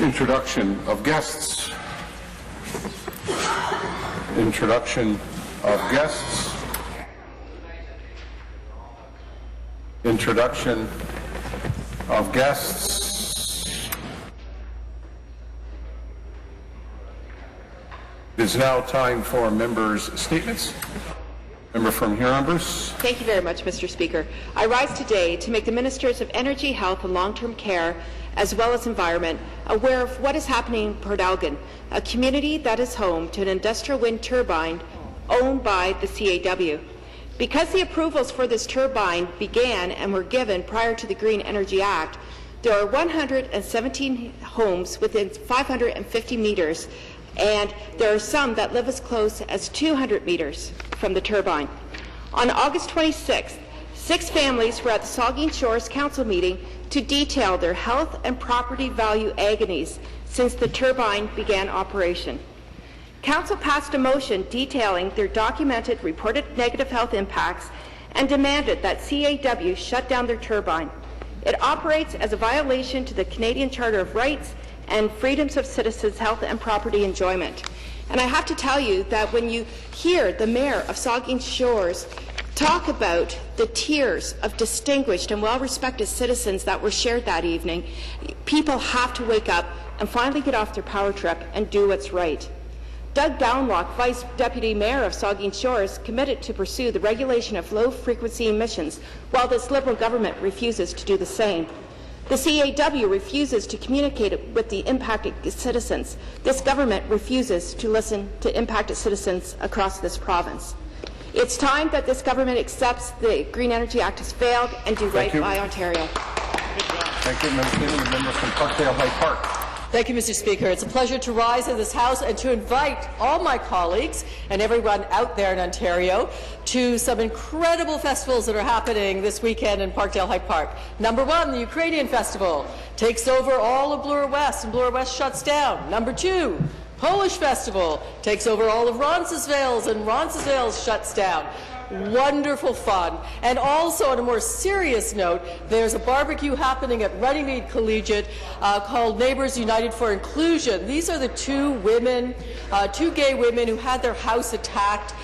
Introduction of guests. Introduction of guests. Introduction of guests. It is now time for members' statements. Member from Huron-Bruce. Thank you very much, Mr. Speaker. I rise today to make the Ministers of Energy, Health and Long-Term Care, as well as Environment, aware of what is happening in Port Elgin, a community that is home to an industrial wind turbine owned by the CAW. Because the approvals for this turbine began and were given prior to the Green Energy Act, there are 117 homes within 550 meters, and there are some that live as close as 200 meters from the turbine. On August 26th, 6 families were at the Saugeen Shores Council meeting to detail their health and property value agonies since the turbine began operation. Council passed a motion detailing their documented reported negative health impacts and demanded that CAW shut down their turbine. It operates as a violation to the Canadian Charter of Rights and Freedoms of Citizens' Health and Property Enjoyment. And I have to tell you that when you hear the Mayor of Saugeen Shores talk about the tears of distinguished and well-respected citizens that were shared that evening, people have to wake up and finally get off their power trip and do what's right. Doug Downlock, Vice Deputy Mayor of Saugeen Shores, committed to pursue the regulation of low-frequency emissions, while this Liberal government refuses to do the same. The CAW refuses to communicate with the impacted citizens. This government refuses to listen to impacted citizens across this province. It's time that this government accepts the Green Energy Act has failed and do right by Ontario. Thank you, member from Parkdale High Park. Thank you, Mr. Speaker. It's a pleasure to rise in this House and to invite all my colleagues and everyone out there in Ontario to some incredible festivals that are happening this weekend in Parkdale High Park. Number 1, the Ukrainian Festival takes over all of Bloor West, and Bloor West shuts down. Number 2, Polish Festival takes over all of Roncesvalles, and Roncesvalles shuts down. Wonderful fun. And also, on a more serious note, there's a barbecue happening at Runnymede Collegiate called Neighbours United for Inclusion. These are the two gay women who had their house attacked